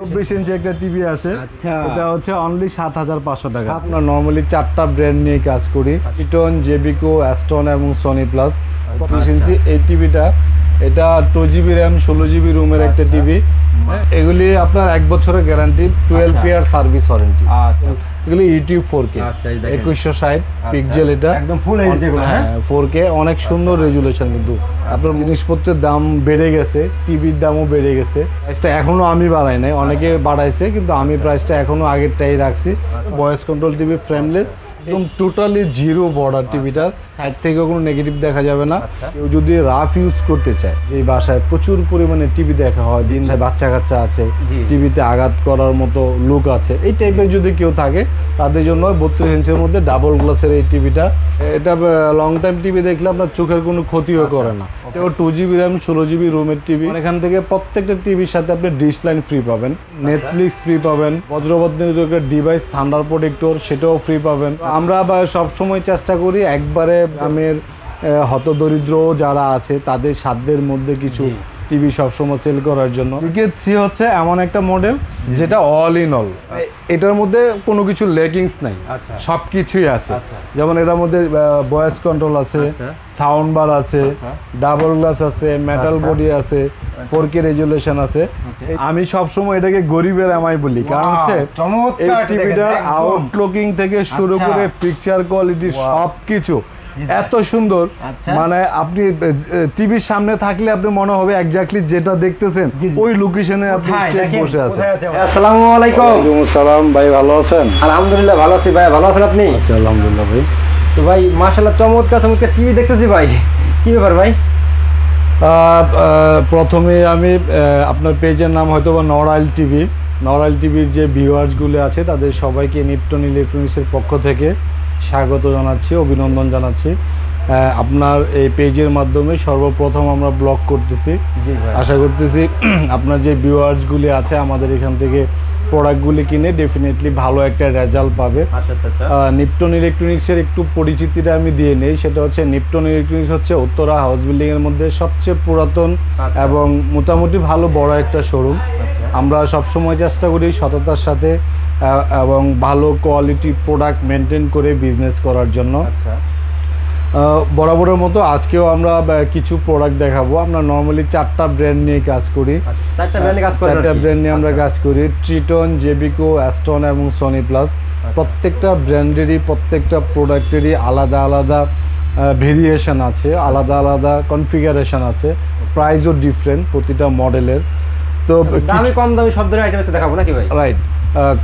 24 ইঞ্চি একটা টিভি আছে, এটা হচ্ছে অনলি 7500 টাকা। আপনার নরমালি 4টা ব্র্যান্ড নিয়ে কাজ করি, ইটন, জেবিকো, অ্যাস্টন এবং সনি প্লাস। 25 ইঞ্চি এই টিভিটা, এটা 2GB র্যাম 16GB রুমের একটা টিভি। এগুলি আপনার 1 বছরের গ্যারান্টি, 12 ইয়ার সার্ভিস ওয়ারেন্টি। এগুলি ইউটিউব 4K 2160 পিক্সেল, এটা একদম ফুল এইচডি গুলো। হ্যাঁ 4K, অনেক সুন্দর রেজুলেশন। কিন্তু আপনার জিনিসপত্রের দাম বেড়ে গেছে, টিভির দামও বেড়ে গেছে। প্রাইসটা এখনো আমি বাড়াই নাই, অনেকে বাড়াইছে, কিন্তু আমি প্রাইসটা এখনো আগেরটাই রাখছি। ভয়েস কন্ট্রোল টিভি, ফ্রেমলেস, একদম টোটালি জিরো বর্ডার টিভিটার, সাইড থেকে কোনো নেগেটিভ দেখা যাবে না। কেউ যদি রাফ ইউজ করতে চায়, যে বাসায় প্রচুর পরিমাণে টিভি দেখা হয়, দিন বাচ্চা কাচ্চা আছে, টিভিতে আঘাত করার মতো লুক আছে, এই টাইপের যদি কেউ থাকে তাদের জন্য 32 ইঞ্চের মধ্যে ডাবল গ্লাসের এই টিভিটা। এটা লং টাইম টিভি দেখলে আপনার চোখের কোনো ক্ষতিও করে না। এটাও 2GB র্যাম 16GB রুমের টিভি। এখান থেকে প্রত্যেকটা টিভির সাথে আপনি ডিশ লাইন ফ্রি পাবেন, নেটফ্লিক্স ফ্রি পাবেন, বজ্রবর্ধনিত ডিভাইস থান্ডার প্রোটেক্টর সেটাও ফ্রি পাবেন। আমরা সবসময় চেষ্টা করি একবারে গ্রামের হতদরিদ্র যারা আছে তাদের সাধ্যের মধ্যে কিছু টিভি সবসময় সেল করার জন্য। DK3 হচ্ছে এমন একটা মডেল যেটা অল ইন অল, এটার মধ্যে কোনো কিছু লেগিংস নাই, সব কিছুই আছে। যেমন এটার মধ্যে ভয়েস কন্ট্রোল আছে, সাউন্ড বার আছে, ডাবল গ্লাস আছে, মেটাল বডি আছে, 4K রেজুলেশন আছে। আমি সবসময় এটাকে গরিবের এমআই বলি, কারণ হচ্ছে এই টিভিটার আউটলুকিং থেকে শুরু করে পিকচার কোয়ালিটি সব কিছু এত সুন্দর, মানে আপনি টিভির সামনে থাকলে আপনি মনে হবে এক্স্যাক্টলি যেটা দেখতেছেন ওই লোকেশনে আপনি বসে আছেন। আসসালামু আলাইকুম। ওয়ালাইকুম আসসালাম ভাই, ভালো আছেন? আলহামদুলিল্লাহ ভালো আছি ভাই, ভালো আছেন আপনি? আছি আলহামদুলিল্লাহ ভাই। তো ভাই মাশাআল্লাহ চমৎকার চমৎকার টিভি দেখতেছি ভাই, কি ব্যাপার ভাই? প্রথমে আমি আপনার পেজের নাম হয়তো বা নরাইল টিভি, নরাইল টিভির যে ভিউয়ার্সগুলো আছে তাদের সবাইকে নিপটন ইলেকট্রনিক্সের পক্ষ থেকে স্বাগত জানাচ্ছি, অভিনন্দন জানাচ্ছি। আপনার এই পেজের মাধ্যমে সর্বপ্রথম আমরা ব্লগ করতেছি। আশা করতেছি আপনার যে ভিউয়ার্সগুলি আছে আমাদের এখান থেকে প্রোডাক্টগুলি কিনে ডেফিনেটলি ভালো একটা রেজাল্ট পাবে। নিপটন ইলেকট্রনিক্সের একটু পরিচিতিটা আমি দিয়ে নেই, সেটা হচ্ছে নিপটন ইলেকট্রনিক্স হচ্ছে উত্তরা হাউস বিল্ডিংয়ের মধ্যে সবচেয়ে পুরাতন এবং মোটামুটি ভালো বড় একটা শোরুম। আমরা সবসময় চেষ্টা করি সততার সাথে এবং ভালো কোয়ালিটি প্রোডাক্ট মেনটেন করে বিজনেস করার জন্য। বরাবরের মতো আজকেও আমরা কিছু প্রোডাক্ট দেখাবো। আমরা নর্মালি 4টা ব্র্যান্ড নিয়ে কাজ করি, 4টা ব্র্যান্ড নিয়ে আমরা কাজ করি, ট্রিটন, জেবিকো, অ্যাস্টন এবং সনি প্লাস। প্রত্যেকটা ব্র্যান্ডেরই প্রত্যেকটা প্রোডাক্টেরই আলাদা আলাদা ভেরিয়েশন আছে, আলাদা আলাদা কনফিগারেশন আছে, প্রাইসও ডিফারেন্ট প্রতিটা মডেলের। তো দামি কম দামি সব ধরনের আইটেম দেখাবো নাকি ভাই? রাইট,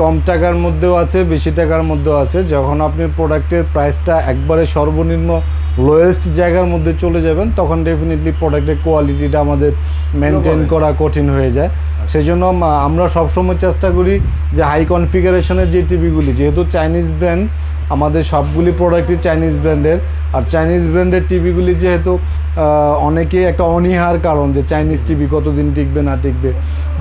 কম টাকার মধ্যেও আছে, বেশি টাকার মধ্যেও আছে। যখন আপনি প্রোডাক্টের প্রাইসটা একবারে সর্বনিম্ন লোয়েস্ট জায়গার মধ্যে চলে যাবেন তখন ডেফিনেটলি প্রোডাক্টের কোয়ালিটিটা আমাদের মেনটেন করা কঠিন হয়ে যায়। সেই জন্য আমরা সবসময় চেষ্টা করি যে হাই কনফিগারেশনের যে টিভিগুলি, যেহেতু চাইনিজ ব্র্যান্ড, আমাদের সবগুলি প্রোডাক্টই চাইনিজ ব্র্যান্ডের, আর চাইনিজ ব্র্যান্ডের টিভিগুলি যেহেতু অনেকে একটা অনীহার কারণ যে চাইনিজ টিভি কতদিন টিকবে না টিকবে,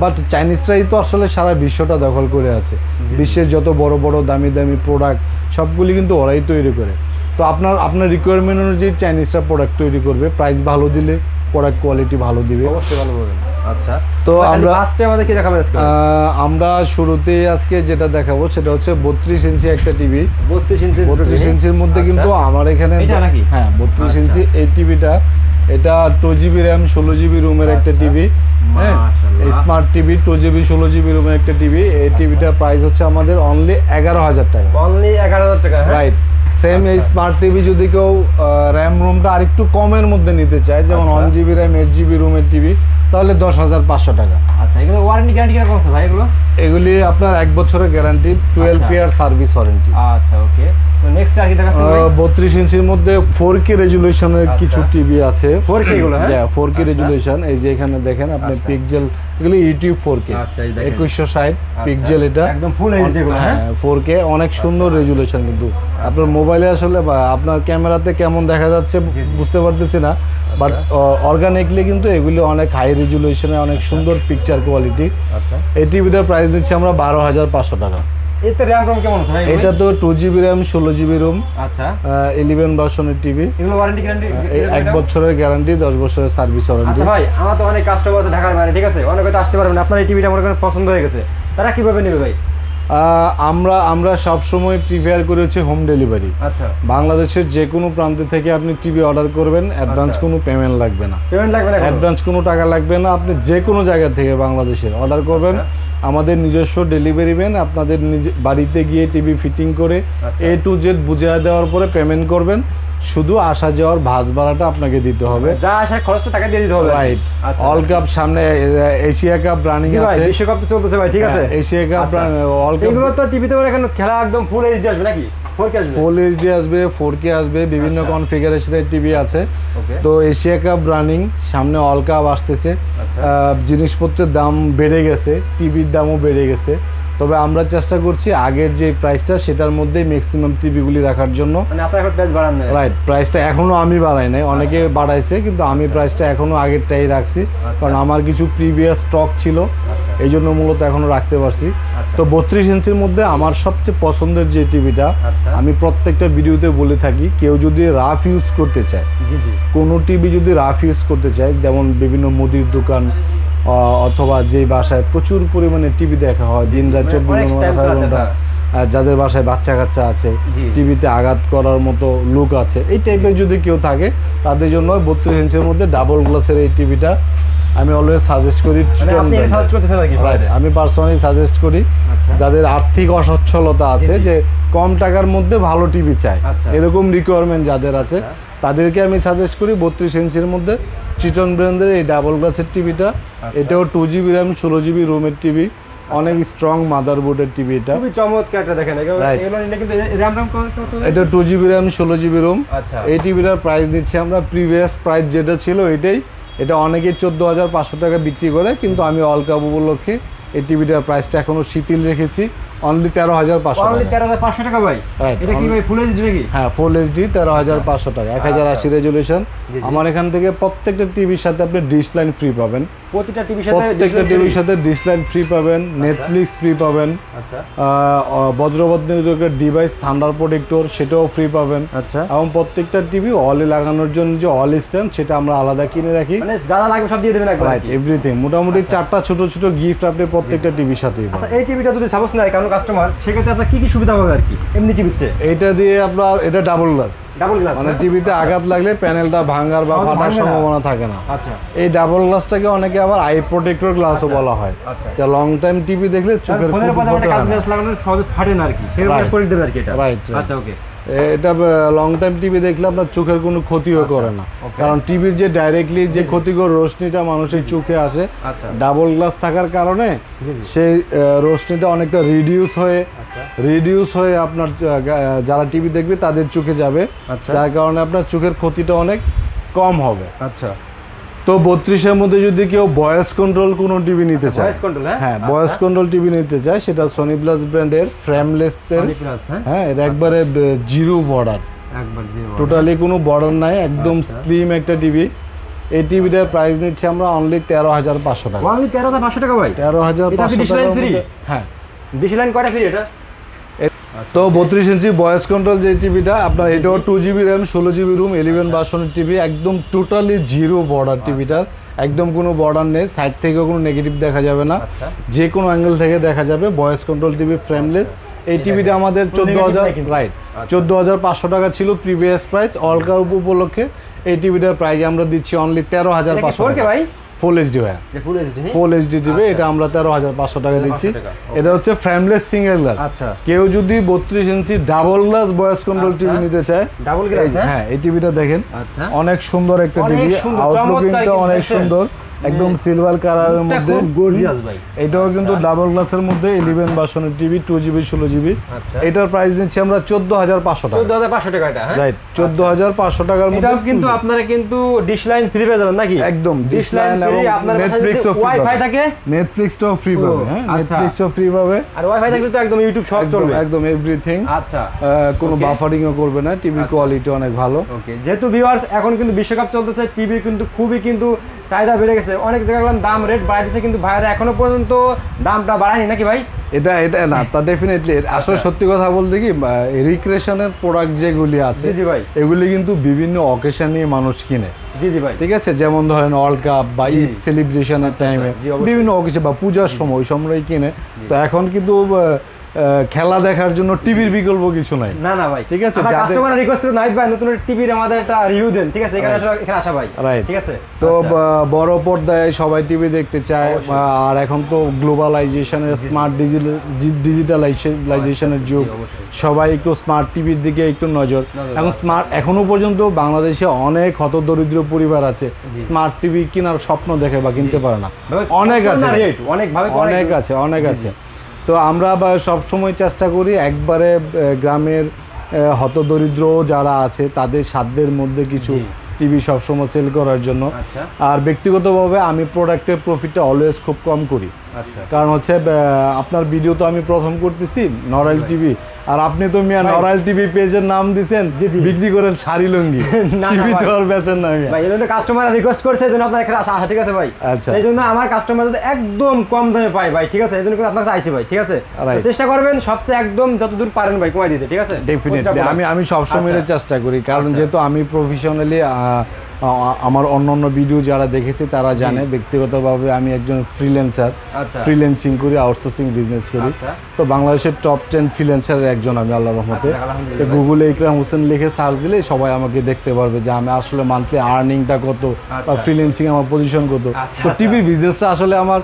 বাট চাইনিজরাই তো আসলে সারা বিশ্বটা দখল করে আছে। বিশ্বের যত বড় বড় দামি দামি প্রোডাক্ট সবগুলি কিন্তু ওরাই তৈরি করে। তো আপনার রিকোয়ারমেন্ট অনুযায়ী চাইনিজরা প্রোডাক্ট তৈরি করবে, প্রাইস ভালো দিলে প্রোডাক্ট কোয়ালিটি ভালো দিবে, অবশ্যই ভালো করবেন। আচ্ছা, তো আমরা শুরুতে আজকে যেটা দেখাবো সেটা হচ্ছে 32 ইঞ্চি একটা টিভি। 32 ইঞ্চির মধ্যে কিন্তু আমার এখানে, হ্যাঁ 32 ইঞ্চি এই টিভিটা, এটা 2GB র্যাম 16GB রুমের একটা টিভি। হ্যাঁ, স্মার্ট টিভি 2GB 16GB রুমের একটা টিভি। এই টিভিটার প্রাইস হচ্ছে আমাদের অনলি 11,000 টাকা। অনলি 11,000 টাকা, রাইট। সেম এই স্মার্ট টিভি যদি কেউ র্যাম রুমটা আরেকটু কমের মধ্যে নিতে চায়, যেমন 1GB র্যাম 8GB রুমের টিভি, তাহলে 10,500 টাকা। আচ্ছা, এগুলো ওয়ারেন্টি গ্যারান্টি কিরকম আছে ভাই? এগুলি আপনার 1 বছরের গ্যারান্টি, 12 ইয়ার সার্ভিস ওয়ারেন্টি। আচ্ছা, ওকে। তো নেক্সট আর কি দেখাচ্ছেন ভাই? 32 ইঞ্চির মধ্যে 4K রেজুলেশনের কিছু টিভি আছে। 4K গুলো? হ্যাঁ 4K রেজুলেশন। এই যে এখানে দেখেন আপনি পিক্সেল, এগুলো ইউটিউব 4K 2160 পিক্সেল, এটা একদম ফুল এইচডি গুলো। হ্যাঁ 4K, অনেক সুন্দর রেজুলেশন। কিন্তু আপনার মোবাইলে আসলে আপনার ক্যামেরাতে কেমন দেখা যাচ্ছে বুঝতে পারতেছি না, বাট অর্গানিকলি কিন্তু এগুলি অনেক হাই রেজুলেশনে, অনেক সুন্দর পিকচার কোয়ালিটি। এই টিভিটার প্রাইস দিচ্ছি আমরা 12,500 টাকা। এতে র‍্যাম রম কেমন আছে ভাই? এটা তো 2GB র‍্যাম 16GB রম। আচ্ছা, 11 ভার্সনের টিভি। এগুলো ওয়ারেন্টি গ্যারান্টি? 1 বছরের গ্যারান্টি, 10 বছরের সার্ভিস ওয়ারেন্টি। আচ্ছা ভাই, আমার তো অনেক কাস্টমার আছে ঢাকার বাইরে, ঠিক আছে, অনেকে তো আসতে পারবেন, আপনার এই টিভিটা আমার কাছে পছন্দ হয়ে গেছে, তারা কিভাবে নেবে ভাই? আমরা সবসময় প্রিফার করে হচ্ছে হোম ডেলিভারি। আচ্ছা, বাংলাদেশের যে কোনো প্রান্ত থেকে আপনি টিভি অর্ডার করবেন, অ্যাডভান্স কোনো পেমেন্ট লাগবে না। পেমেন্ট লাগবে না? অ্যাডভান্স কোনো টাকা লাগবে না। আপনি যে কোনো জায়গা থেকে বাংলাদেশের অর্ডার করবেন, আমাদের নিজস্ব ডেলিভারি ম্যান আপনাদের বাড়িতে গিয়ে টিভি ফিটিং করে A to Z বুঝিয়ে দেওয়ার পরে পেমেন্ট করবেন। শুধু আসা যাওয়ার ভাস ভাড়াটা আপনাকে দিতে হবে, যা আসার খরচটা টাকা দিয়ে দিতে হবে। রাইট। অল কাপ সামনে, এশিয়া কাপ রানিং আছে, বিশ্বকাপ তো চলতেছে ভাই, ঠিক আছে। এশিয়া কাপ, অল কাপ, এগুলো তো টিভিতে এখন খেলা একদম ফুল এইচডি আসবে নাকি? 4K আসবে? ফুল এইচডি আসবে, 4K আসবে, বিভিন্ন কনফিগারেশনের টিভি আছে। তো এশিয়া কাপ রানিং, সামনে অল কাপ আসতেছে। জিনিসপত্রের দাম বেড়ে গেছে, টিভির দামও বেড়ে গেছে। তবে আমরা চেষ্টা করছি আগের যে প্রাইসটা সেটার মধ্যেই ম্যাক্সিমাম টিভিগুলি রাখার জন্য। মানে আপনারা এখন প্রাইস বাড়ান না? রাইট, প্রাইসটা এখনো আমি বাড়াই নাই, অনেকে বাড়াইছে, কিন্তু আমি প্রাইসটা এখনো আগেরটাই রাখছি, কারণ আমার কিছু প্রিভিয়াস স্টক ছিল, এই জন্য মূলত এখনো রাখতে পারছি। তো 32 ইঞ্চির মধ্যে আমার সবচেয়ে পছন্দের যে টিভিটা, আমি প্রত্যেকটা ভিডিওতে বলে থাকি, কেউ যদি রাফ ইউজ করতে চায়, কোনো টিভি যদি রাফ ইউজ করতে চায়, যেমন বিভিন্ন মুদির দোকান অথবা যে বাসায় প্রচুর পরিমাণে টিভি দেখা হয় দিন রাত 24 ঘন্টা, যাদের বাসায় বাচ্চা কাচ্চা আছে, টিভিতে আঘাত করার মতো লোক আছে, এই টাইপের যদি কেউ থাকে, তাদের জন্য 32 ইঞ্চের মধ্যে ডাবল গ্লাসের এই টিভিটা আমি অলওয়েজ সাজেস্ট করি। আমি পার্সোনালি সাজেস্ট করি যাদের আর্থিক অসচ্ছলতা আছে, যে কম টাকার মধ্যে ভালো টিভি চায়, এরকম রিকোয়ারমেন্ট যাদের আছে, তাদেরকে আমি সাজেস্ট করি 32 ইঞ্চির মধ্যে চিটন ব্র্যান্ডের এই ডাবল গ্লাসের টিভিটা। এটাও 2GB র্যাম, 16GB রুমের টিভি, অনেক স্ট্রং মাদারবোর্ডের টিভি। এটা খুবই চমৎকার, দেখেন এটা 2GB র্যাম, 16GB রুম। এই টিভিটার প্রাইস দিচ্ছি আমরা, প্রিভিয়াস প্রাইস যেটা ছিল এটাই। এটা অনেকে 14,500 টাকা বিক্রি করে, কিন্তু আমি অল কাপ উপলক্ষে এই টিভিটার প্রাইসটা এখনো শিথিল রেখেছি, অনলি 13,500 টাকা। 13,500 টাকা ভাই? এটা কি ভাই ফুল এইচডি নাকি? হ্যাঁ, ফুল এইচডি, 13,500 টাকা, 1080 রেজুলেশন। আমার এখান থেকে প্রত্যেকটা টিভির সাথে আপনি ডিশ লাইন ফ্রি পাবেন, প্রত্যেকটা টিভির সাথে ডিশ লাইন ফ্রি পাবেন, নেটফ্লিক্স ফ্রি পাবেন, বজ্রবদ্ধ ডিভাইস থান্ডার প্রোটেক্টর সেটাও ফ্রি পাবেন। এবং প্রত্যেকটা টিভি অলে লাগানোর জন্য যে অল স্ট্যান্ড, সেটা আমরা আলাদা কিনে রাখি, মানে যা লাগবে সব দিয়ে দেবেন একবার। Right, everything. মোটামুটি 4টা ছোট ছোট গিফট আপনি প্রত্যেকটা টিভির সাথেই পাবেন। এই টিভিটা যদি সাপোজ নেয় কারণ কাস্টমার, সেক্ষেত্রে আপনার কি কি সুবিধা হবে আর কি এমনি টিভিতে? এইটা দিয়ে আপনার, এটা ডাবল গ্লাস, মানে টিভিতে আঘাত লাগলে প্যানেলটা ভাঙার বা ফাটার সম্ভাবনা থাকে না। এই ডাবল গ্লাসটাকে অনেকে আবার আই প্রোটেক্টর গ্লাসও বলা হয়, যা লং টাইম টিভি দেখলে চোখের ফাটে না আর কি, সেরকম করে দেবে আর কি এটা। রাইট, আচ্ছা, ওকে। এটা লং টাইম টিভি দেখলে আপনার চোখের কোনো ক্ষতিও করে না, কারণ টিভির যে ডাইরেক্টলি যে ক্ষতিকর রোশনিটা মানুষের চোখে আসে, ডাবল গ্লাস থাকার কারণে সেই রোশনিটা অনেকটা রিডিউস হয়ে আপনার যারা টিভি দেখবে তাদের চোখে যাবে, যার কারণে আপনার চোখের ক্ষতিটা অনেক কম হবে। আচ্ছা, তো 32-এর মধ্যে যদি কেউ ভয়েস কন্ট্রোল কোনো টিভি নিতে চায়, হ্যাঁ, ভয়েস কন্ট্রোল টিভি নিতে চায়, সেটা সনি প্লাস ব্র্যান্ডের ফ্রেমলেস এর। হ্যাঁ, এটা একবারে জিরো বর্ডার, টোটালি কোনো বর্ডার নাই, একদম স্লিম একটা টিভি। এই টিভিটার প্রাইস নিচ্ছি আমরা অনলি 13,500 টাকা। অনলি 13,500 টাকা ভাই? 13,500 টাকা। হ্যাঁ, ডিশ লাইন কয়টা ফ্রি এটা? তো 32 ইঞ্চি ভয়েস কন্ট্রোল যে টিভিটা আপনার, এটাও 2GB র্যাম, 16GB রুম, 11 ভার্সনের টিভি, একদম টোটালি জিরো বর্ডার টিভিটার, একদম কোনো বর্ডার নেই, সাইড থেকেও কোনো নেগেটিভ দেখা যাবে না, যে কোনো অ্যাঙ্গেল থেকে দেখা যাবে। Voice control TV, frameless. এই টিভিটা আমাদের 14,500 টাকা ছিল প্রিভিয়াস প্রাইস। অল কাপ উপলক্ষে এই টিভিটার প্রাইস আমরা দিচ্ছি অনলি 13,500 টাকা। ফুল এইচডি ভাই, ফুল এইচডি টিভি, এটা আমরা 13,500 টাকা দিচ্ছি। এটা হচ্ছে ফ্রেমলেস সিঙ্গেল গ্লাস। কেউ যদি 32 inch double glass voice control TV নিতে চায়, ডাবল গ্লাস, হ্যাঁ, এই টিভিটা দেখেন, অনেক সুন্দর একটা টিভি, আউটলুকিংটা অনেক সুন্দর, একদম সিলভার কালারের মধ্যে, গর্জিয়াস ভাই। এটাও কিন্তু ডাবল গ্লাসের মধ্যে 11 ভার্সনের টিভি, 2GB 16GB। এটার প্রাইস নিচ্ছি আমরা 14,500 টাকা। 14,500 টাকা এটা, হ্যাঁ, রাইট, 14,500 টাকার মধ্যে। এটাও কিন্তু আপনারা কিন্তু ডিশ লাইন ফ্রি পেয়ে যাবেন নাকি? একদম ডিশ লাইন এবং নেটফ্লিক্সও ফ্রি, ওয়াইফাই থাকে, নেটফ্লিক্সটাও ফ্রি পাবে, হ্যাঁ, নেটফ্লিক্সও ফ্রি পাবে। আর ওয়াইফাই থাকলে তো একদম ইউটিউব সব চলবে, একদম এভরিথিং। আচ্ছা, কোনো বাফারিংও করবে না, টিভি কোয়ালিটি অনেক ভালো। ওকে, যেহেতু ভিউয়ার্স এখন কিন্তু বিশ্বকাপ চলতেছে, টিভি কিন্তু খুবই কিন্তু চাহিদা বেড়ে গেছে, আছে, অনেক জায়গায় দাম রেট বাড়াই দিচ্ছে, কিন্তু ভাইরা এখনো পর্যন্ত দামটা বাড়ায়নি নাকি ভাই? এটা না, তা ডেফিনেটলি আসলে সত্যি কথা বলতে কি রিক্রিয়েশনের প্রোডাক্ট যেগুলি আছে জি ভাই, এগুলি কিন্তু বিভিন্ন অকেশন নিয়ে মানুষ কিনে। জি ভাই, ঠিক আছে, যেমন ধরেন ওয়ার্ল্ড কাপ বা ঈদ সেলিব্রেশনের টাইমে বিভিন্ন অকেশন বা পূজার সময় ওই সময়ই কিনে। তো এখন কিন্তু খেলা দেখার জন্য টিভির বিকল্প কিছু নাই। না ভাই, ঠিক আছে, কাস্টমার রিকোয়েস্ট করে নাইট ভাই নতুন টিভির আমাদের একটা রিভিউ দেন, ঠিক আছে, এখানে আসা ভাই, রাইট, ঠিক আছে। তো বড় পর্দায় সবাই টিভি দেখতে চায়, আর এখন তো গ্লোবালাইজেশনের স্মার্ট ডিজিটালাইজেশনের যুগ, সবাই একটু স্মার্ট টিভির দিকে একটু নজর। এখন স্মার্ট এখনো পর্যন্ত বাংলাদেশে অনেক হতদরিদ্র পরিবার আছে স্মার্ট টিভি কেনার স্বপ্ন দেখে বা কিনতে পারে না, অনেক আছে, অনেক আছে। তো আমরা সব সময় চেষ্টা করি একবারে গ্রামের হতদরিদ্র যারা আছে তাদের সাধ্যের মধ্যে কিছু টিভি সবসময় সেল করার জন্য। আর ব্যক্তিগতভাবে আমি প্রোডাক্টের প্রফিটটা অলওয়েজ খুব কম করি, কারণ হচ্ছে আপনার ভিডিও তো আমি প্রথম করতেছি নরাইল টিভি, আর আপনি তো মিয়া নরাইল টিভি পেজের নাম দিবেন, বিক্রি করেন শাড়ি লুঙ্গি, টিভি তো আর বেচেন না ভাই। এই জন্য কাস্টমার রিকোয়েস্ট করছে, এই জন্য আপনার এখানে আসা, ঠিক আছে ভাই। আচ্ছা, এই জন্য আমার কাস্টমার যদি একদম কম দামে পায় ভাই, ঠিক আছে, এই জন্য আপনার কাছে আইছি ভাই, ঠিক আছে। চেষ্টা করবেন সবচেয়ে একদম যতদূর পারেন ভাই কমাই দিতে, ঠিক আছে। ডেফিনেটলি আমি সবসময় চেষ্টা করি, কারণ যেহেতু আমি প্রফেশনালি আমার অন্যান্য ভিডিও যারা দেখেছে তারা জানে ব্যক্তিগতভাবে আমি একজন ফ্রিল্যান্সিং করি, আউটসোর্সিং বিজনেস করি। তো বাংলাদেশের টপ 10 ফ্রিল্যান্সারের একজন আমি, আল্লাহর রহমতে। তো গুগলে ইকরাম হোসেন লিখে সার্চ দিলে সবাই আমাকে দেখতে পারবে যে আমি আসলে মান্থলি আর্নিংটা কত বা ফ্রিল্যান্সিং আমার পজিশন কত। তো টিভির বিজনেসটা আসলে আমার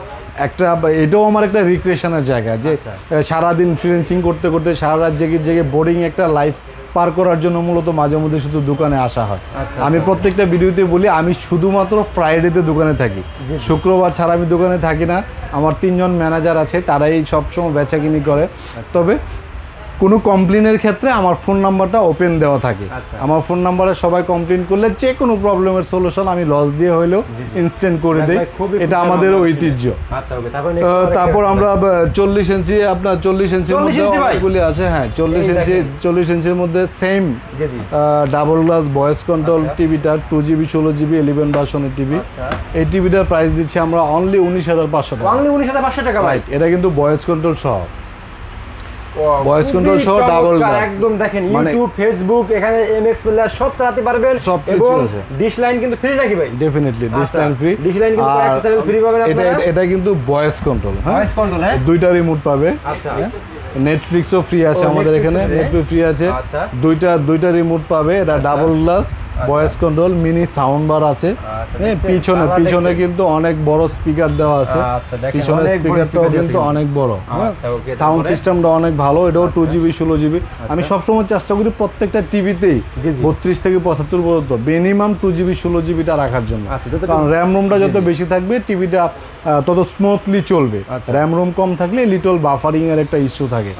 এটাও আমার একটা রিক্রিয়েশনের জায়গা, যে সারাদিন ফ্রিল্যান্সিং করতে করতে সারা রাত জেগে বোরিং একটা লাইফ পার করার জন্য মূলত মাঝে মধ্যে শুধু দোকানে আসা হয়। আমি প্রত্যেকটা ভিডিওতে বলি আমি শুধুমাত্র ফ্রাইডেতে দোকানে থাকি, শুক্রবার ছাড়া আমি দোকানে থাকি না। আমার 3 জন ম্যানেজার আছে, তারাই সবসময় বেচাকিনি করে। তবে কোনো কমপ্লেনের ক্ষেত্রে আমার ফোন নাম্বারটা ওপেন দেওয়া থাকে। আমার ফোন নাম্বারে সবাই কমপ্লেন করলে যে কোনো প্রবলেমের সলিউশন আমি লস দিয়ে হইলেও ইনস্ট্যান্ট করে দেই, এটা আমাদের ঐতিহ্য। তারপর আমরা 40 ইঞ্চি, আপনার 40 ইঞ্চির মধ্যে অনেকগুলি আছে। হ্যাঁ, 40 ইঞ্চির মধ্যে same double glass voice control টিভিটা 2GB 16GB 11 ভার্সনের টিভি। এই টিভিটার প্রাইস দিচ্ছি আমরা অনলি 19,500 টাকা। অনলি 19,500 টাকা ভাই। এটা কিন্তু ভয়েস কন্ট্রোল সহ, ভয়েস কন্ট্রোল সহ ডাবল গ্লাস। একদম দেখেন ইউটিউব, ফেসবুক, এখানে এমএক্স প্লেয়ার সব চালাতে পারবেন, সব কিছু আছে। ডিশ লাইন কিন্তু ফ্রি নাকি ভাই? Definitely dish line free. Dish line কিন্তু একটা চ্যানেল ফ্রি পাবেন আপনারা। এটা কিন্তু ভয়েস কন্ট্রোল, হ্যাঁ ভয়েস কন্ট্রোল, হ্যাঁ, দুইটা রিমোট পাবে। আচ্ছা, নেটফ্লিক্সও ফ্রি আছে আমাদের এখানে, নেটফ্লিক্স ফ্রি আছে। দুইটা রিমোট পাবে। এটা double glass voice control, mini sound bar আছে। পিছনে কিন্তু অনেক বড় স্পিকার দেওয়া আছে, পিছনে স্পিকারটাও কিন্তু অনেক বড়। সাউন্ড সিস্টেমটা অনেক ভালো, এটাও 2GB 16GB। আমি সবসময় চেষ্টা করি প্রত্যেকটা টিভিতেই 32 থেকে 75 পর্যন্ত মিনিমাম 2GB 16GBটা রাখার জন্য, কারণ র্যাম রোমটা যত বেশি থাকবে টিভিটা তত স্মুথলি চলবে। র্যাম রোম কম থাকলে লিটল বাফারিং এর একটা ইস্যু থাকে।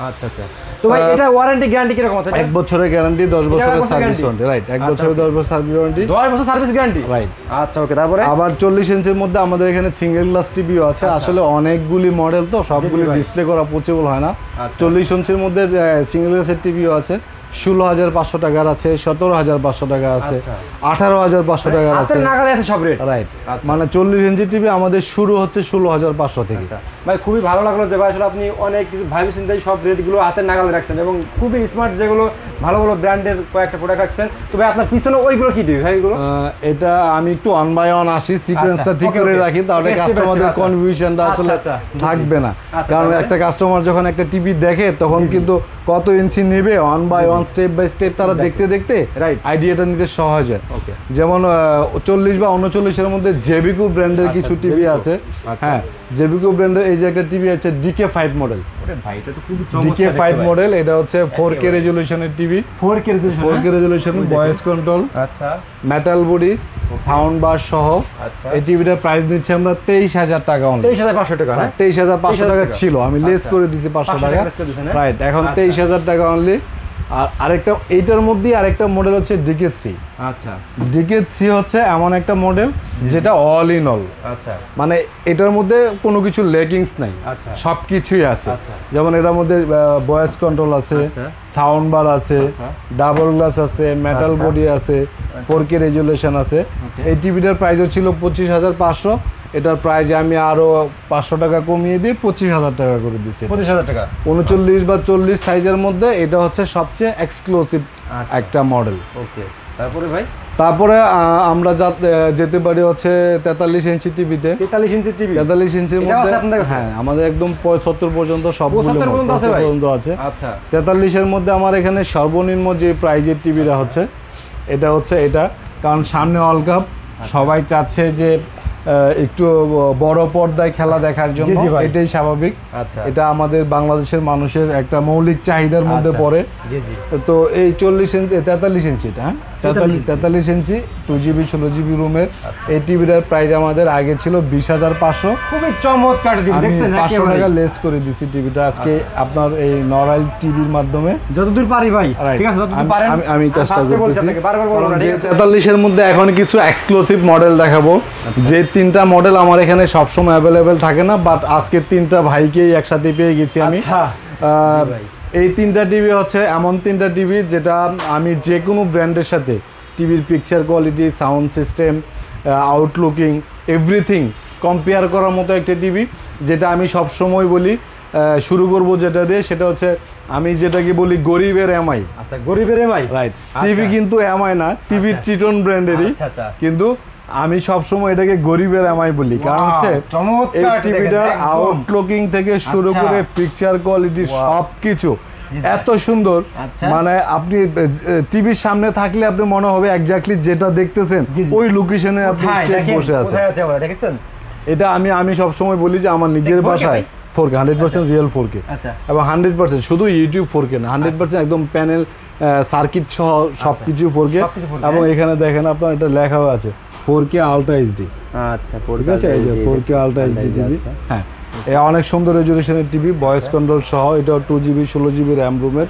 তো ভাই এটা ওয়ারেন্টি গ্যারান্টি কি রকম আছে? 1 বছরের গ্যারান্টি, 10 বছরের সার্ভিস ওয়ারেন্টি। রাইট, 1 বছরের 10 বছর সার্ভিস ওয়ারেন্টি, 10 বছর সার্ভিস গ্যারান্টি। রাইট, আচ্ছা, ওকে। তারপরে আবার 40 ইঞ্চির মধ্যে আমাদের এখানে সিঙ্গেল গ্লাস টিভিও আছে। আসলে অনেকগুলি মডেল তো সবগুলি ডিসপ্লে করা পসিবল হয় না। 40 ইঞ্চির মধ্যে সিঙ্গেল গ্লাসের টিভিও আছে। 16,500 টাকার আছে, 17,500 টাকা আছে, 18,500 টাকার আছে, সব রেট। রাইট, মানে 40 ইঞ্চি টিভি আমাদের শুরু হচ্ছে 16,500 থেকে। ভাই খুবই ভালো লাগলো যে ভাই আসলে আপনি অনেক কিছু ভাবি চিন্তাই সব রেটগুলো হাতের নাগালে রাখছেন, এবং খুবই স্মার্ট যেগুলো ভালো ভালো ব্র্যান্ডের কয়েকটা প্রোডাক্ট রাখছেন। তো ভাই আপনার পিছনে ওইগুলো কি টিভি ভাই? এগুলো এটা আমি একটু অন বাই অন আসি, সিকোয়েন্সটা ঠিক করে রাখি, তাহলে কাস্টমারদের কনফিউশনটা আসলে থাকবে না। কারণ একটা কাস্টমার যখন একটা টিভি দেখে তখন কিন্তু কত ইঞ্চি নেবে one by one step by step তারা দেখতে দেখতে আইডিয়াটা নিতে সহজ হয়। যেমন 40 বা 39 এর মধ্যে জেবিকো ব্র্যান্ডের কিছু টিভি আছে। হ্যাঁ, জেবিকো ব্র্যান্ডের এই যে একটা টিভি আছে DK5 মডেল। DK5 মডেল, এটা হচ্ছে 4K রেজুলেশনের TV, 4K resolution, voice control, আচ্ছা, মেটাল বডি, সাউন্ড বার সহ। এই টিভিটার প্রাইস দিচ্ছি আমরা 23,000 টাকা অনলি। 23,500 টাকা, 23,500 টাকা ছিল, আমি লেস করে দিয়েছি 500 টাকা। রাইট, এখন 23,000 টাকা অনলি। আর আরেকটা এইটার মধ্যে আরেকটা মডেল হচ্ছে DK3। আচ্ছা, DK3 হচ্ছে এমন একটা মডেল যেটা অল ইন অল, আচ্ছা, মানে এটার মধ্যে কোনো কিছু লেগিংস নাই, সব কিছুই আছে। যেমন এটার মধ্যে ভয়েস কন্ট্রোল আছে, সাউন্ড বার আছে, ডাবল গ্লাস আছে, মেটাল বডি আছে, 4K রেজুলেশন আছে। এই টিভিটার প্রাইস ছিল 25,500, এটার প্রাইস আমি আরো 500 টাকা কমিয়ে দিয়ে 25,000 টাকা করে দিচ্ছি। 25,000 টাকা। 39 বা 40 সাইজের মধ্যে এটা হচ্ছে সবচেয়ে এক্সক্লুসিভ আচ্ছা। একটা মডেল। ওকে, তারপরে ভাই? তারপরে আমরা যেতে পারি হচ্ছে 43 ইঞ্চি টিভিতে। 43 ইঞ্চি টিভি? 43 ইঞ্চির মধ্যে হ্যাঁ আমাদের একদম 75 পর্যন্ত সবগুলো 75 পর্যন্ত আছে। আচ্ছা। 43 এর মধ্যে আমার এখানে সর্বনিম্ন যে প্রাইজের টিভিটা হচ্ছে এটা, কারণ সামনে ওয়ার্ল্ড কাপ, সবাই চাচ্ছে যে একটু বড় পর্দায় খেলা দেখার জন্য, এটাই স্বাভাবিক। আচ্ছা। এটা আমাদের বাংলাদেশের মানুষের একটা মৌলিক চাহিদার মধ্যে পড়ে। জি জি। তো এই 43 ইঞ্চিটা, 43 ইঞ্চি 2GB 16GB রুমের এই টিভিটার প্রাইস আমাদের আগে ছিল 20,500। খুবই চমৎকার টিভি, দেখছেন? 500 টাকা লেস করে দিছি টিভিটা আজকে আপনার এই নরাইল টিভির মাধ্যমে যতদূর পারি ভাই। ঠিক আছে, যতদূর পারেন আমি চেষ্টা করতেছি। বারবার বলবো না, ঠিক আছে? 43 এর মধ্যে এখন কিছু এক্সক্লুসিভ মডেল দেখাবো, যে 3টা মডেল আমার এখানে সবসময় অ্যাভেলেবেল থাকে না, বাট আজকে 3টা ভাইকেই একসাথে পেয়ে গেছি আমি। আচ্ছা। এই 3টা টিভি হচ্ছে এমন 3টা টিভি যেটা আমি যে কোনো ব্র্যান্ডের সাথে টিভির picture quality, sound system, আউটলুকিং, everything compare করার মতো একটা টিভি, যেটা আমি সবসময় বলি। শুরু করব যেটা দিয়ে, সেটা হচ্ছে আমি যেটাকে বলি গরিবের এমআই। আচ্ছা, গরিবের এমআই, রাইট। টিভি কিন্তু এমআই না, টিভি ট্রিটন ব্র্যান্ডেরই, কিন্তু আমি সবসময় এটাকে গরিবের এমআই বলি, কারণ হচ্ছে এই টিভিটার আউটলুকিং থেকে শুরু করে পিকচার কোয়ালিটি সবকিছু এত সুন্দর, মানে আপনি টিভির সামনে থাকলে আপনি মনে হবে এক্স্যাক্টলি যেটা দেখতেছেন ওই লোকেশনে আপনি বসে আছেন। এটা আমি সবসময় বলি যে আমার নিজের বাসায় 4K 100% রিয়েল 4K, এবং 100% শুধু ইউটিউব 4K না, 100% একদম প্যানেল সার্কিট সহ সবকিছু 4K। এবং এখানে দেখেন আপনার এটা লেখাও আছে 4K আলট্রা এইচডি। আচ্ছা, ঠিক আছে, এই যে 4K আলট্রা এইচডি টিভি। হ্যাঁ, এই অনেক সুন্দর রেজুলেশনের টিভি, ভয়েস কন্ট্রোল সহ। এটা 2GB 16GB র্যাম রুমের।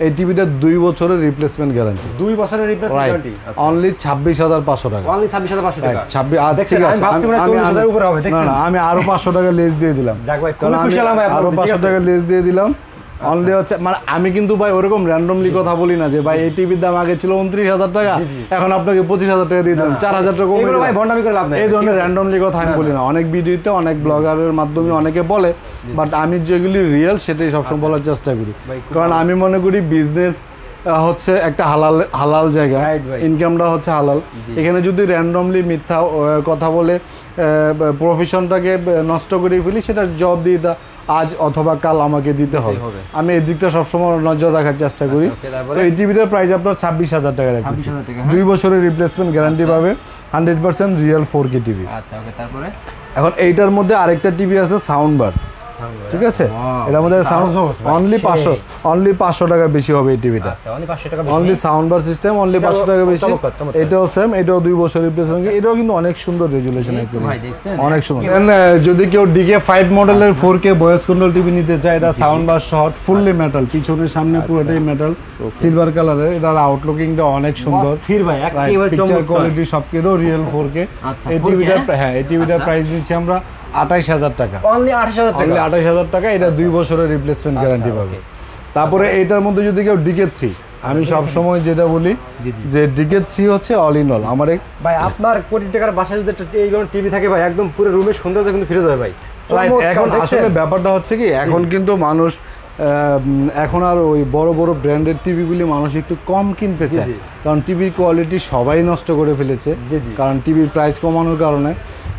এই টিভিটা 2 বছরের রিপ্লেসমেন্ট গ্যারান্টি। 2 বছরের রিপ্লেসমেন্ট গ্যারান্টি। অনলি 26,500 টাকা। অনলি 26,500 টাকা। 26 ঠিক আছে, আমি আরো 500 টাকা লেস দিয়ে দিলাম। যাক ভাই, খুব খুশি হলাম ভাই, আরো 500 টাকা লেস দিয়ে দিলাম। অনলি হচ্ছে, মানে আমি কিন্তু ভাই ওরকম র্যান্ডমলি কথা বলি না যে ভাই এই টিভির দাম আগে ছিল 29,000 টাকা, এখন আপনাকে 25,000 টাকা দিয়ে দিলাম, 4,000 টাকা কমে দিলাম। ভাই ভন্ডামি করে লাভ নাই, এই ধরনের র্যান্ডমলি কথা আমি বলি না। অনেক ভিডিওতে অনেক ব্লগারের মাধ্যমে অনেকে বলে, বাট আমি যেগুলি রিয়েল সেটাই সবসময় বলার চেষ্টা করি, কারণ আমি মনে করি বিজনেস হচ্ছে একটা হালাল জায়গা, ইনকামটা হচ্ছে হালাল। এখানে যদি র্যান্ডমলি মিথ্যা কথা বলে প্রফেশনটাকে নষ্ট করে ফেলি, সেটার জবাবদিহিতা আজ অথবা কাল আমাকে দিতে হবে। আমি এই দিকটা সবসময় নজর রাখার চেষ্টা করি। তো এই টিভিটার প্রাইস আপনার 26,000 টাকা রাখছি। 2 বছরের রিপ্লেসমেন্ট গ্যারান্টি পাবে, 100% রিয়েল 4K টিভি। এখন এইটার মধ্যে আরেকটা টিভি আছে সাউন্ড বার, ঠিক আছে? এটার মধ্যে অনলি 500 টাকা বেশি হবে এই টিভিটা। Only sound bar system, only 500 টাকা বেশি। এটাও সেম, এটাও 2 বছর রিপ্লেসমেন্ট। এটাও কিন্তু অনেক সুন্দর রেজুলেশন, অনেক সুন্দর। যদি কেউ DK5 মডেলের 4K ভয়েস কন্ট্রোল টিভি নিতে চায়, এটা sound bar short, fully metal, পিছনের সামনে পুরোটাই মেটাল, সিলভার কালারের। এটার আউটলুকিংটা অনেক সুন্দর, পিকচার কোয়ালিটি সবকিছু রিয়েল 4K। এই টিভিটার এই টিভিটার প্রাইস দিচ্ছি আমরা 28,000 টাকা। অনলি 28,000 টাকা। এটা 2 বছরের রিপ্লেসমেন্ট গ্যারান্টি পাবে। তারপরে এইটার মধ্যে যদি কেউ DK3, আমি সব সময় যেটা বলি যে DK3 হচ্ছে অল ইন অল। আমার ভাই আপনার কোটি টাকার বাসায় যদি এই ধরনের টিভি থাকে ভাই, একদম পুরো রুমের সৌন্দর্য কিন্তু ফিরে যাবে ভাই। এখন আসলে ব্যাপারটা হচ্ছে কি, এখন কিন্তু মানুষ এখন আর ওই বড় বড় ব্র্যান্ডের টিভিগুলি মানুষ একটু কম কিনতে চায়, কারণ টিভির কোয়ালিটি সবাই নষ্ট করে ফেলেছে, কারণ টিভির প্রাইস কমানোর কারণে।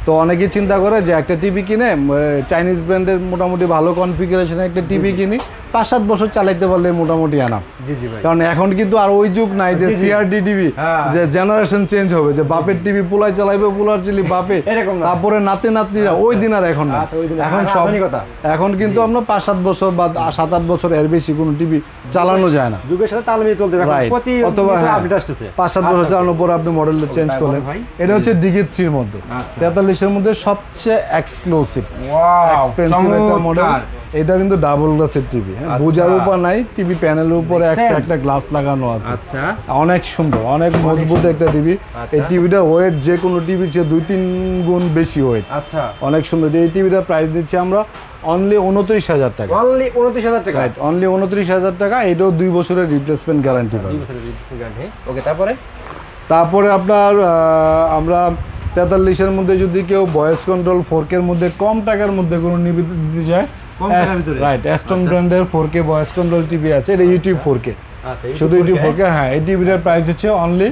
তো অনেকেই চিন্তা করে যে একটা টিভি কিনে চাইনিজ ব্র্যান্ডের মোটামুটি ভালো কনফিগারেশনের একটা টিভি কিনি, 5-7 বছর চালাইতে পারলে মোটামুটি আনা। কারণ এখন কিন্তু আর ওই যুগ নাই যে সিআরডি টিভি, যে জেনারেশন চেঞ্জ হবে, যে বাপের টিভি পোলায় চালাইবে, পোলার চিলি বাপে, তারপরে নাতি নাতনিরা, ওই দিন আর এখন না। এখন সব, এখন কিন্তু আমরা 5-7 বছর বা 7-8 বছর এর বেশি কোনো টিভি চালানো যায় না, যুগের সাথে তাল মিলিয়ে চলতে হবে। অথবা 5-7 বছর চালানোর পর আপনি মডেল চেঞ্জ করলেন। এটা হচ্ছে DK3 এর মধ্যে, 43 এর মধ্যে সবচেয়ে এক্সক্লুসিভ এক্সপেন্সিভ একটা মডেল। এটা কিন্তু ডাবল গ্লাসের টিভি, বোঝার উপর নাই, টিভি প্যানেলের উপরে একটা গ্লাস লাগানো আছে। অনেক সুন্দর, অনেক মজবুত একটা টিভি। এই টিভিটার ওয়েট যে কোনো টিভির চেয়ে 2-3 গুণ বেশি ওয়েট। অনেক সুন্দর। এই টিভিটার প্রাইস দিচ্ছি আমরা অনলি 29,000 টাকা। অনলি 29,000 টাকা। রাইট, অনলি 29,000 টাকা। এটাও 2 বছরের রিপ্লেসমেন্ট গ্যারান্টি পাবে। ওকে, তারপরে আপনার আমরা 43-এর মধ্যে যদি কেউ ভয়েস কন্ট্রোল 4K এর মধ্যে কম টাকার মধ্যে কোনো নিবেদন দিতে চায়, রাইট, অ্যাস্টন ব্র্যান্ডের 4K ভয়েস কন্ট্রোল টিভি আছে, এটা ইউটিউব 4K, শুধু ইউটিউব 4K। হ্যাঁ, এই টিভিটার প্রাইস হচ্ছে অনলি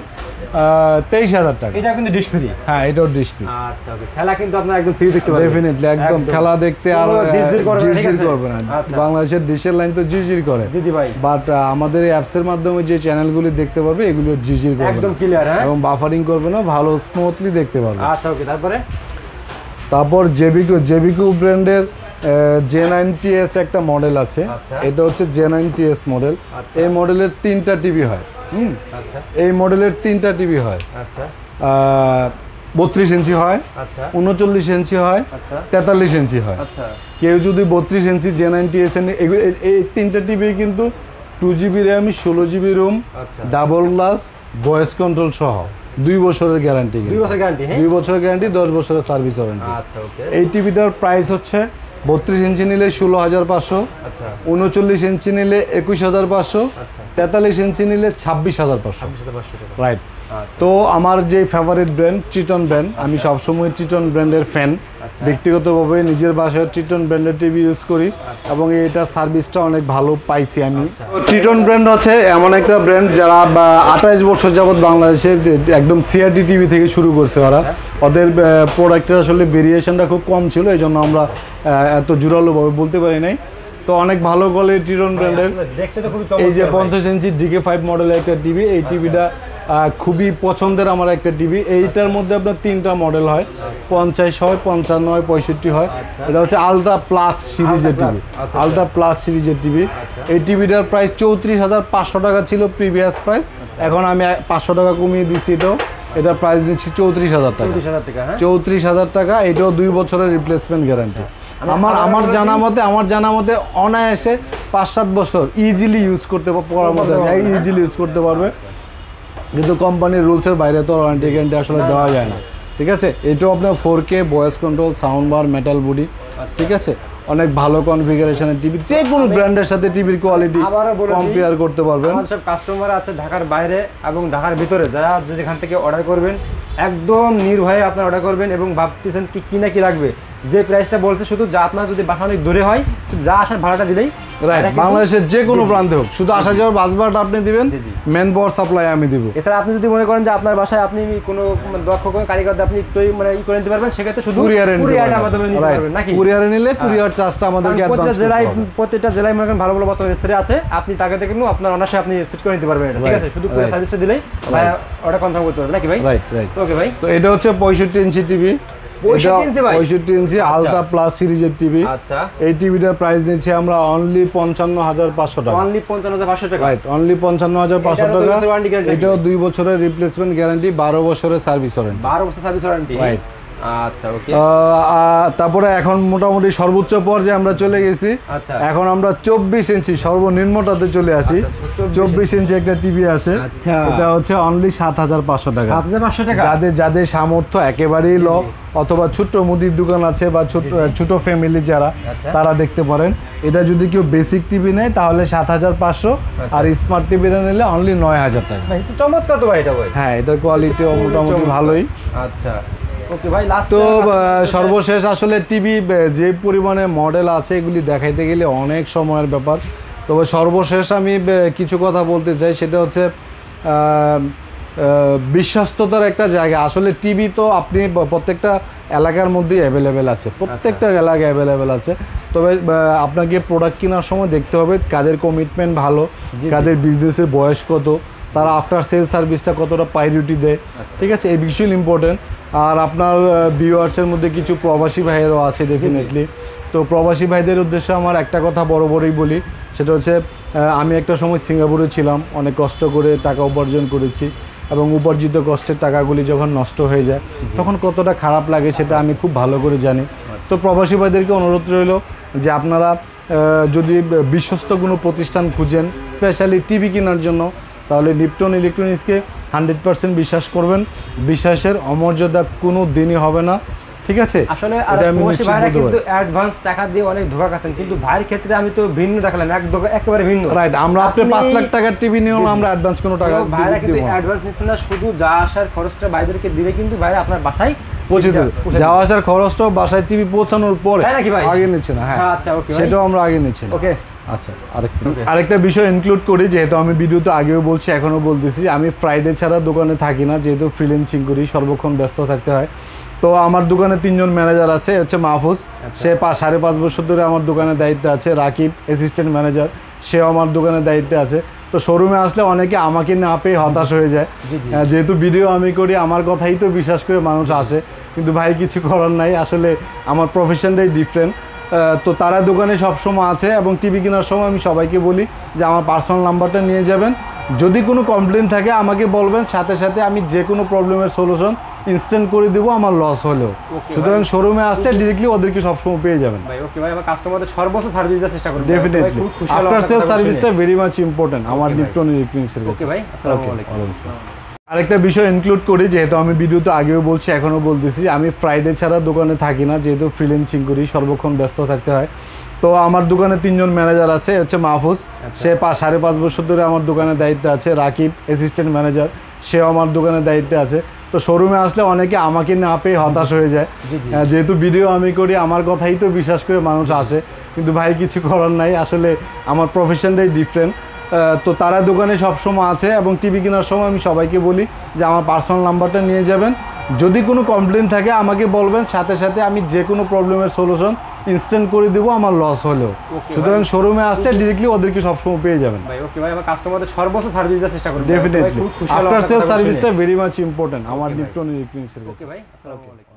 23,000 টাকা। এটা কিন্তু ডিশ ফ্রি। হ্যাঁ, এটাও ডিশ ফ্রি। আচ্ছা, ওকে। খেলা কিন্তু আপনারা একদম ফ্রি দেখতে পাবেন। ডেফিনেটলি একদম খেলা দেখতে আর জিরজির করবে না। বাংলাদেশের ডিশের লাইন তো জিরজির করে, জি জি ভাই, বাট আমাদের এই অ্যাপসের মাধ্যমে যে চ্যানেলগুলি দেখতে পারবে এগুলো জিরজির করবে একদম ক্লিয়ার, হ্যাঁ, এবং বাফারিং করবে না, ভালো স্মুথলি দেখতে পারবে। আচ্ছা, ওকে। তারপর জেবিকো ব্র্যান্ডের J90S একটা মডেল আছে, এটা হচ্ছে J90S মডেল। এই মডেলের 3টা টিভি হয়। আচ্ছা, এই মডেলের 3টা টিভি হয়। আচ্ছা, 32 ইঞ্চি হয়, আচ্ছা, 39 ইঞ্চি হয়, আচ্ছা, 43 ইঞ্চি হয়। আচ্ছা, কেউ যদি 32 ইঞ্চি J90S এই 3টা টিভি কিন্তু 2GB র্যাম, 16GB রোম, আচ্ছা, ডাবল গ্লাস, ভয়েস কন্ট্রোল সহ 2 বছরের গ্যারান্টি। 2 বছর গ্যারান্টি, হ্যাঁ, 2 বছরের গ্যারান্টি, 10 বছরের সার্ভিস ওয়ারেন্টি। আচ্ছা, ওকে। এই টিভিটার প্রাইস হচ্ছে 32 ইঞ্চি নিলে 16,500, আচ্ছা, 39 ইঞ্চি নিলে 21,500, আচ্ছা, 43 ইঞ্চি নিলে 26,500। 26,500 টাকা। রাইট। আচ্ছা, তো আমার যে ফেভারিট ব্র্যান্ড ট্রিটন ব্র্যান্ড, আমি সবসময় ট্রিটন ব্র্যান্ডের ফ্যান। ব্যক্তিগতভাবে নিজের বাসায় ট্রিটন ব্র্যান্ডের টিভি ইউজ করি এবং এটার সার্ভিসটা অনেক ভালো পাইছি আমি। ট্রিটন ব্র্যান্ড হচ্ছে এমন একটা ব্র্যান্ড যারা 28 বছর যাবৎ বাংলাদেশে একদম সিআরটি টিভি থেকে শুরু করছে ওরা। ওদের প্রোডাক্টের আসলে ভেরিয়েশনটা খুব কম ছিল, এই জন্য আমরা এত জোরালোভাবে বলতে পারি নাই। তো অনেক ভালো কোয়ালিটি ট্রিটন ব্র্যান্ডের। দেখতে তো খুবই এই যে চমৎকার। 50 ইঞ্চি DK5 মডেলের একটা টিভি, এই টিভিটা খুবই পছন্দের আমার একটা টিভি। এইটার মধ্যে আপনার 3টা মডেল হয়, 50 হয়, 55 হয়, 65 হয়। এটা হচ্ছে আলট্রা প্লাস সিরিজের টিভি, আলট্রা প্লাস সিরিজের টিভি। এই টিভিটার প্রাইস 34,500 টাকা ছিল প্রিভিয়াস প্রাইস, এখন আমি 500 টাকা কমিয়ে দিচ্ছি। এটার প্রাইস দিচ্ছি 34,000 টাকা। 34,000 টাকা, হ্যাঁ, 34,000 টাকা। এটাও 2 বছরের রিপ্লেসমেন্ট গ্যারান্টি। আমার জানা মতে অনায়াসে 5-7 বছর ইজিলি ইউজ করতে ইজিলি ইউজ করতে পারবে, কিন্তু কোম্পানির রুলসের বাইরে তো ওয়ারেন্টি গ্যারান্টি আসলে দেওয়া যায় না। ঠিক আছে, এটাও আপনার 4K voice control, sound bar, metal body. ঠিক আছে, অনেক ভালো কনফিগারেশনের টিভি, যে কোনো ব্র্যান্ডের সাথে টিভির কোয়ালিটি কম্পেয়ার করতে পারবেন। আমার সব কাস্টমার আছে ঢাকার বাইরে এবং ঢাকার ভিতরে, যারা যেখান থেকে অর্ডার করবেন একদম নির্ভয়ে আপনারা অর্ডার করবেন এবং ভাবতেছেন কি না কি লাগবে, যে প্রাইসটা বলছে শুধু যা আপনার যদি বাসা অনেক দূরে হয় যা আসার ভাড়াটা দিলেই, রাইট, বাংলাদেশের যে কোনো প্রান্তে হোক, শুধু আসা যাওয়ার বাস ভাড়াটা আপনি দিবেন, মেন পাওয়ার সাপ্লাই আমি দিব। এছাড়া আপনি যদি মনে করেন যে আপনার বাসায় আপনি কোনো দক্ষ কোনো কারিগর দিয়ে আপনি করে নিতে পারবেন, সেক্ষেত্রে শুধু কুরিয়ারের মাধ্যমে নিতে পারবেন নাকি? কুরিয়ারে নিলে কুরিয়ার চার্জটা আমাদেরকে অ্যাডভান্স করতে হবে। প্রত্যেকটা জেলায় মনে করেন ভালো ভালো বর্তমানে স্তরে আছে, আপনি তাকে দেখে আপনার অনায়াসে আপনি সেট করে নিতে পারবেন এটা। ঠিক আছে, শুধু কুরিয়ার সার্ভিসটা দিলেই ভাই অর্ডার কনফার্ম করতে পারবেন নাকি ভাই? Right, right. ওকে ভাই। তো এটা হচ্ছে 65 ইঞ্চি টিভি, 65 ইঞ্চি আলট্রা প্লাস সিরিজের টিভি। আচ্ছা, এই টিভিটার প্রাইস দিচ্ছি আমরা অনলি 55,500 টাকা। অনলি 55,500 টাকা, রাইট, অনলি 55,500 টাকা। এটাও 2 বছরের রিপ্লেসমেন্ট গ্যারান্টি, 12 বছরের সার্ভিস ওয়ারেন্টি। 12 বছর সার্ভিস ওয়ারেন্টি, রাইট। আচ্ছা, ওকে। তারপরে এখন মোটামুটি সর্বোচ্চ পর্যায়ে আমরা চলে গেছি। আচ্ছা, এখন আমরা 24 ইঞ্চি সর্বনিম্নটাতে চলে আসি। 24 ইঞ্চি একটা টিভি আছে, আচ্ছা, এটা হচ্ছে অনলি 7,500 টাকা। 7,500 টাকা। যাদের সামর্থ্য একেবারেই লো, অথবা ছোট্ট মুদির দোকান আছে বা ছোট ফ্যামিলি যারা, তারা দেখতে পারেন। এটা যদি কেউ বেসিক টিভি নেয় তাহলে 7,500, আর স্মার্ট টিভিটা নিলে অনলি 9,000 টাকা। ভাই তো চমৎকার তো ভাই এটা ভাই। হ্যাঁ, এটার কোয়ালিটিও মোটামুটি ভালোই। আচ্ছা, ওকে ভাই। লাস্ট তো সর্বশেষ আসলে টিভি যে পরিমাণে মডেল আছে এগুলি দেখাইতে গেলে অনেক সময়ের ব্যাপার। তবে সর্বশেষ আমি কিছু কথা বলতে চাই, সেটা হচ্ছে বিশ্বস্ততার একটা জায়গা। আসলে টিভি তো আপনি প্রত্যেকটা এলাকার মধ্যেই অ্যাভেলেবেল আছে, প্রত্যেকটা এলাকায় অ্যাভেলেবেল আছে। তবে আপনাকে প্রোডাক্ট কেনার সময় দেখতে হবে কাদের কমিটমেন্ট ভালো, কাদের বিজনেসের বয়স কত, তারা আফটার সেল সার্ভিসটা কতটা প্রায়োরিটি দেয়। ঠিক আছে, এই বিষয় ইম্পর্টেন্ট। আর আপনার ভিউয়ার্সের মধ্যে কিছু প্রবাসী ভাইয়েরও আছে ডেফিনেটলি। তো প্রবাসী ভাইদের উদ্দেশ্যে আমার একটা কথা বড়ই বলি, সেটা হচ্ছে আমি একটা সময় সিঙ্গাপুরে ছিলাম, অনেক কষ্ট করে টাকা উপার্জন করেছি, এবং উপার্জিত কষ্টের টাকাগুলি যখন নষ্ট হয়ে যায় তখন কতটা খারাপ লাগে সেটা আমি খুব ভালো করে জানি। তো প্রবাসী ভাইদেরকে অনুরোধ রইল যে আপনারা যদি বিশ্বস্ত কোনো প্রতিষ্ঠান খুঁজেন স্পেশালি টিভি কেনার জন্য, তাহলে লিপটন ইলেকট্রনিক্সকে 100% বিশ্বাস করবেন। বিশ্বাসের অমর্যাদা কোনো দিনই হবে না। ঠিক আছে, আসলে আর এটা আমি প্রবাসী নিশ্চিত ভাইরা বলতে কিন্তু পারি। অ্যাডভান্স টাকা দিয়ে অনেক ধোকা খাচ্ছেন, কিন্তু ভাইয়ের ক্ষেত্রে আমি তো ভিন্ন দেখালাম, একেবারে ভিন্ন। রাইট, আমরা আপনি 5 লাখ টাকার টিভি নিয়ে আমরা অ্যাডভান্স কোনো টাকা তো ভাইরা কিন্তু দিব না। অ্যাডভান্স নিচ্ছেন না, শুধু যা আসার খরচটা ভাইদেরকে দিলে কিন্তু ভাইরা আপনার বাসায় পৌঁছে দেবে। যাওয়া আসার খরচটাও বাসায় টিভি পৌঁছানোর পরে তাই নাকি ভাই? আগে নিচ্ছে না। হ্যাঁ, আচ্ছা, ওকে ভাই। সেটাও আমরা আগে নিচ্ছি না। ওকে। আচ্ছা, আরেকটা বিষয় ইনক্লুড করি, যেহেতু আমি ভিডিওতে আগেও বলছি এখনো বলতেছি, আমি ফ্রাইডে ছাড়া দোকানে থাকি না, যেহেতু ফ্রিল্যান্সিং করি, সর্বক্ষণ ব্যস্ত থাকতে হয়। তো আমার দোকানে 3 জন ম্যানেজার আছে, হচ্ছে মাহফুজ, সে 5.5 বছর ধরে আমার দোকানের দায়িত্বে আছে। রাকিব অ্যাসিস্ট্যান্ট ম্যানেজার, সেও আমার দোকানের দায়িত্বে আছে। তো শোরুমে আসলে অনেকে আমাকে না পেয়ে হতাশ হয়ে যায়, যেহেতু ভিডিও আমি করি, আমার কথাই তো বিশ্বাস করে মানুষ আসে, কিন্তু ভাই কিছু করার নাই, আসলে আমার প্রফেশনটাই ডিফারেন্ট। তো তারা দোকানে সবসময় আছে, এবং টিভি কেনার সময় আমি সবাইকে বলি যে আমার পার্সোনাল নাম্বারটা নিয়ে যাবেন, যদি কোনো কমপ্লেন থাকে আমাকে বলবেন, সাথে সাথে আমি যে কোনো প্রবলেমের সলিউশন ইনস্ট্যান্ট করে দেবো, আমার লস হলেও। সুতরাং শোরুমে আসলে ডিরেক্টলি ওদেরকে সবসময় পেয়ে যাবেন। ভাই ওকে ভাই, আমার কাস্টমারদের সর্বোচ্চ সার্ভিস দেওয়ার চেষ্টা করব। ডেফিনেটলি আফটার সেল সার্ভিসটা ভেরি মাচ ইম্পর্টেন্ট আমার লিপ্টন ইলেকট্রনিক্স এর কাছে। ওকে ভাই, আসসালামু আলাইকুম। আরেকটা বিষয় ইনক্লুড করি, যেহেতু আমি ভিডিওতে আগেও বলছি এখনো বলতেছি, আমি ফ্রাইডে ছাড়া দোকানে থাকি না, যেহেতু ফ্রিল্যান্সিং করি, সর্বক্ষণ ব্যস্ত থাকতে হয়। তো আমার দোকানে 3 জন ম্যানেজার আছে, হচ্ছে মাহফুজ, সে 5.5 বছর ধরে আমার দোকানের দায়িত্বে আছে। রাকিব অ্যাসিস্ট্যান্ট ম্যানেজার, সেও আমার দোকানের দায়িত্বে আছে। তো শোরুমে আসলে অনেকে আমাকে না পেয়ে হতাশ হয়ে যায়, যেহেতু ভিডিও আমি করি, আমার কথাই তো বিশ্বাস করে মানুষ আসে, কিন্তু ভাই কিছু করার নাই, আসলে আমার প্রফেশনটাই ডিফারেন্ট। তো তারা দোকানে সবসময় আছে, এবং টিভি কেনার সময় আমি সবাইকে বলি যে আমার পার্সোনাল নাম্বারটা নিয়ে যাবেন, যদি কোনো কমপ্লেন থাকে আমাকে বলবেন, সাথে সাথে আমি যে কোনো প্রবলেমের সলিউশন ইনস্ট্যান্ট করে দেবো, আমার লস হলেও। সুতরাং শোরুমে আসলে ডিরেক্টলি ওদেরকে সবসময় পেয়ে যাবেন। ভাই ওকে ভাই, আমার কাস্টমারদের সর্বোচ্চ সার্ভিস দেওয়ার চেষ্টা করব। ডেফিনেটলি আফটার সেল সার্ভিসটা ভেরি মাচ ইম্পর্টেন্ট আমার লিপ্টন ইলেকট্রনিক্স এর কাছে। ওকে ভাই, আসসালামু আলাইকুম।